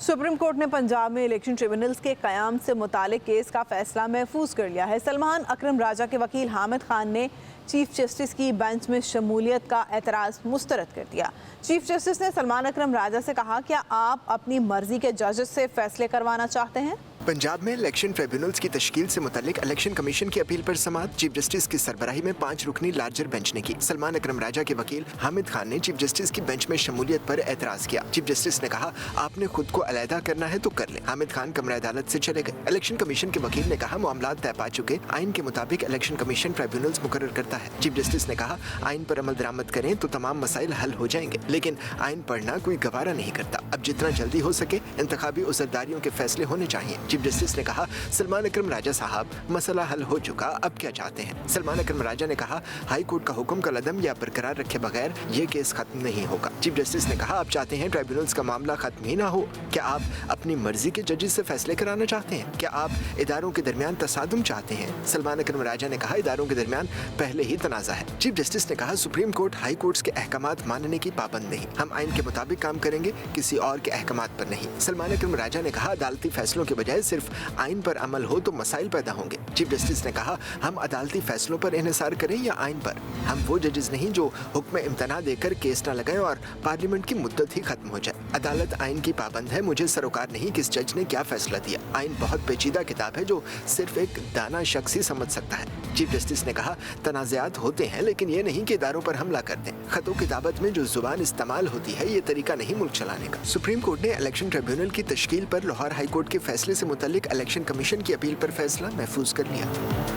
Supreme court ने पंजाब में election tribunals के क़याम से मुतालिक केस का फैसला महफूज कर लिया है। सलमान अकरम राजा के वकील हामिद खान ने चीफ जस्टिस की बेंच में शमूलियत का एतराज़ मुस्तरद कर दिया। चीफ जस्टिस ने सलमान अकरम राजा से कहा, क्या आप अपनी मर्जी के जजेस से फैसले करवाना चाहते हैं? पंजाब में इलेक्शन ट्रिब्यूनल्स की तश्कील से मुतालिक इलेक्शन कमीशन की अपील पर समाअत चीफ जस्टिस की सरबराही में 5 रुकनी लार्जर बेंच ने की। सलमान अकरम राजा के वकील हामिद खान ने चीफ जस्टिस की बेंच में शमूलियत पर एतराज किया। चीफ जस्टिस ने कहा, आपने खुद को अलहदा करना है तो कर ले। हामिद खान कमरा अदालत से चले गए। इलेक्शन कमीशन के वकील ने कहा, मामलात तय पा चुके, आइन के मुताबिक इलेक्शन कमीशन ट्रिब्यूनल्स मुकर्रर करता है। चीफ जस्टिस ने कहा, आइन पर अमल दरामद करें तो तमाम मसाइल हल हो जाएंगे, लेकिन आइन पढ़ना कोई गवारा नहीं करता। अब जितना जल्दी हो सके इंतखाबी उज़रदारियों के फैसले होने चाहिए। चीफ जस्टिस ने कहा, सलमान अकरम राजा साहब, मसला हल हो चुका, अब क्या चाहते हैं? सलमान अकरम राजा ने कहा, हाई कोर्ट का हुक्म का लदम या बरकरार रखे बगैर ये केस खत्म नहीं होगा। चीफ जस्टिस ने कहा, आप चाहते हैं ट्रिब्यूनल्स का मामला खत्म ही ना हो? क्या आप अपनी मर्जी के जजेस से फैसले कराना चाहते हैं? क्या आप इदारों के दरमियान तसादुम चाहते हैं? सलमान अकरम राजा ने कहा, इदारों के दरमियान पहले ही तनाज़ा है। चीफ जस्टिस ने कहा, सुप्रीम कोर्ट हाई कोर्ट्स के अहकामात मानने की पाबंद नहीं, हम आइन के मुताबिक काम करेंगे, किसी और के अहकामात पर नहीं। सलमान अकरम राजा ने कहा, अदालती फैसलों के बजाय सिर्फ आइन पर अमल हो तो मसाइल पैदा होंगे। चीफ जस्टिस ने कहा, हम अदालती फैसलों पर इन्हिसार करें या आइन पर? हम वो जजेस नहीं जो हुक्म इम्तना देकर केस न लगाएं और पार्लियामेंट की मुद्दत ही खत्म हो जाए। अदालत आइन की पाबंद है, मुझे सरोकार नहीं किस जज ने क्या फैसला दिया। आइन बहुत पेचीदा किताब है जो सिर्फ एक दाना शख्स ही समझ सकता है। चीफ जस्टिस ने कहा, तनाज़ात होते हैं लेकिन ये नहीं कि इदारों पर हमला कर दें। खतों किताबत में जो जुबान इस्तेमाल होती है ये तरीका नहीं मुल्क चलाने का। सुप्रीम कोर्ट ने इलेक्शन ट्रिब्यूनल की तश्कील पर लाहौर हाई कोर्ट के फैसले से मुतालिक इलेक्शन कमीशन की अपील पर फैसला महफूज कर लिया।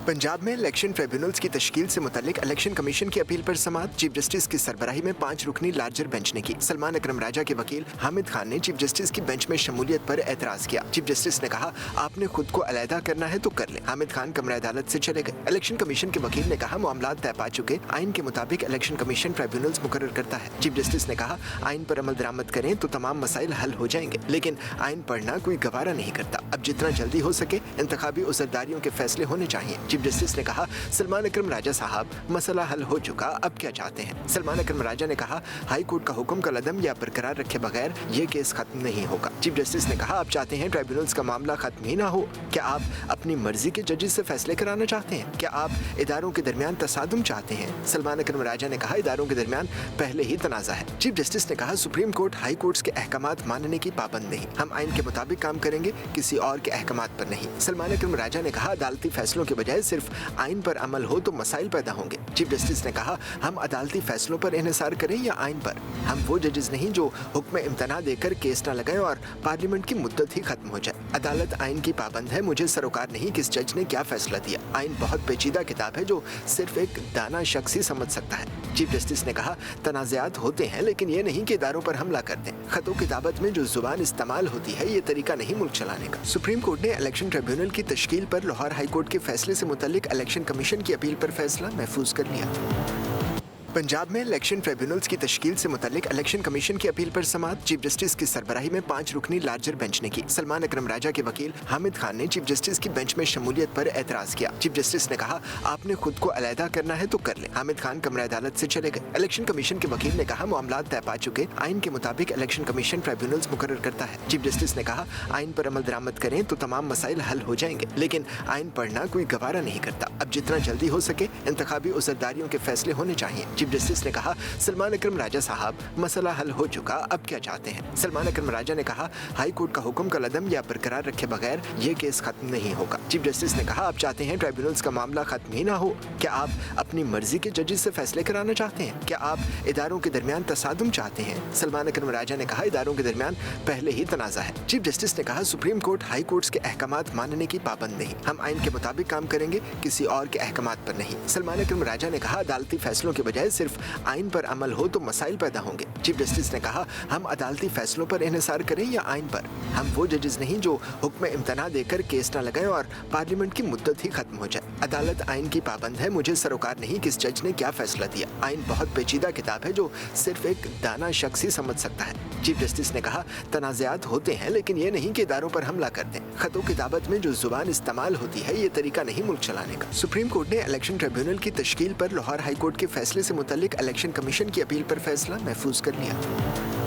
पंजाब में इलेक्शन ट्रिब्यूनल्स की तश्कील से मुतालिक इलेक्शन कमीशन की अपील पर समाअत चीफ जस्टिस की सरबराही में 5 रुकनी लार्जर बेंच ने की। सलमान अकरम राजा के वकील हामिद खान ने चीफ जस्टिस की बेंच में शमूलियत पर एतराज किया। चीफ जस्टिस ने कहा, आपने खुद को अलहदा करना है तो कर ले। हामिद खान कमरा अदालत से चले गए। इलेक्शन कमीशन के वकील ने कहा, मामलात तय पा चुके, आइन के मुताबिक इलेक्शन कमीशन ट्रिब्यूनल्स मुकर्रर करता है। चीफ जस्टिस ने कहा, आइन पर अमल दरामद करें तो तमाम मसाइल हल हो जाएंगे, लेकिन आइन पढ़ना कोई गवारा नहीं करता। अब जितना जल्दी हो सके इंतखाबी उज़रदारियों के फैसले होने चाहिए। चीफ जस्टिस ने कहा, सलमान अकरम राजा साहब, मसला हल हो चुका, अब क्या चाहते हैं? सलमान अकरम राजा ने कहा, हाई कोर्ट का हुक्म का लदम या बरकरार रखे बगैर ये केस खत्म नहीं होगा। चीफ जस्टिस ने कहा, आप चाहते हैं ट्रिब्यूनल्स का मामला खत्म ही ना हो? क्या आप अपनी मर्जी के जजेस से फैसले कराना चाहते हैं? क्या आप इदारों के दरमियान तसादुम चाहते हैं? सलमान अकरम राजा ने कहा, इदारों के दरमियान पहले ही तनाज़ा है। चीफ जस्टिस ने कहा, सुप्रीम कोर्ट हाई कोर्ट्स के अहकामात मानने की पाबंद नहीं, हम आइन के मुताबिक काम करेंगे, किसी और के अहकामात पर नहीं। सलमान अकरम राजा ने कहा, अदालती फैसलों के बजाय सिर्फ आइन पर अमल हो तो मसाइल पैदा होंगे। चीफ जस्टिस ने कहा, हम अदालती फैसलों पर इन्हिसार करें या आइन पर? हम वो जजेस नहीं जो हुक्म इम्तना देकर केस न लगाएं और पार्लियामेंट की मुद्दत ही खत्म हो जाए। अदालत आइन की पाबंद है, मुझे सरोकार नहीं किस जज ने क्या फैसला दिया। आइन बहुत पेचीदा किताब है जो सिर्फ एक दाना शख्स ही समझ सकता है। चीफ जस्टिस ने कहा, तनाज़ात होते हैं लेकिन ये नहीं कि इदारों पर हमला कर दें। खतों किताबत में जो जुबान इस्तेमाल होती है ये तरीका नहीं मुल्क चलाने का। सुप्रीम कोर्ट ने इलेक्शन ट्रिब्यूनल की तश्कील पर लाहौर हाई कोर्ट के फैसले से मुतालिक इलेक्शन कमीशन की अपील पर फैसला महफूज कर लिया। पंजाब में इलेक्शन ट्रिब्यूनल्स की तश्कील से मुतालिक इलेक्शन कमीशन की अपील पर समाअत चीफ जस्टिस की सरबराही में 5 रुकनी लार्जर बेंच ने की। सलमान अकरम राजा के वकील हामिद खान ने चीफ जस्टिस की बेंच में शमूलियत पर एतराज किया। चीफ जस्टिस ने कहा, आपने खुद को अलहदा करना है तो कर ले। हामिद खान कमरा अदालत से चले गए। इलेक्शन कमीशन के वकील ने कहा, मामलात तय पा चुके, आइन के मुताबिक इलेक्शन कमीशन ट्रिब्यूनल्स मुकर्रर करता है। चीफ जस्टिस ने कहा, आइन पर अमल दरामद करें तो तमाम मसाइल हल हो जाएंगे, लेकिन आइन पढ़ना कोई गवारा नहीं करता। अब जितना जल्दी हो सके इंतखाबी उज़रदारियों के फैसले होने चाहिए। चीफ जस्टिस ने कहा, सलमान अकरम राजा साहब, मसला हल हो चुका, अब क्या चाहते हैं? सलमान अकरम राजा ने कहा, हाई कोर्ट का हुक्म का लदम या बरकरार रखे बगैर ये केस खत्म नहीं होगा। चीफ जस्टिस ने कहा, आप चाहते हैं ट्रिब्यूनल्स का मामला खत्म ही ना हो? क्या आप अपनी मर्जी के जजेस से फैसले कराना चाहते हैं? क्या आप इदारों के दरमियान तसादुम चाहते हैं? सलमान अकरम राजा ने कहा, इदारों के दरमियान पहले ही तनाज़ा है। चीफ जस्टिस ने कहा, सुप्रीम कोर्ट हाई कोर्ट्स के अहकामात मानने की पाबंद नहीं, हम आइन के मुताबिक काम करेंगे, किसी और के अहकामात पर नहीं। सलमान अकरम राजा ने कहा, अदालती फैसलों के बजाय सिर्फ आइन पर अमल हो तो मसाइल पैदा होंगे। चीफ जस्टिस ने कहा, हम अदालती फैसलों पर इन्हिसार करें या आइन पर? हम वो जजेस नहीं जो हुक्म इम्तना देकर केस न लगाएं और पार्लियामेंट की मुद्दत ही खत्म हो जाए। अदालत आइन की पाबंद है, मुझे सरोकार नहीं किस जज ने क्या फैसला दिया। आइन बहुत पेचीदा किताब है जो सिर्फ एक दाना शख्स ही समझ सकता है। चीफ जस्टिस ने कहा, तनाज़ात होते हैं लेकिन ये नहीं कि इदारों पर हमला कर दें। खतों किताबत में जो जुबान इस्तेमाल होती है ये तरीका नहीं मुल्क चलाने का। सुप्रीम कोर्ट ने इलेक्शन ट्रिब्यूनल की तश्कील पर लाहौर हाई कोर्ट के फैसले से मुतालिक इलेक्शन कमीशन की अपील पर फैसला महफूज कर लिया।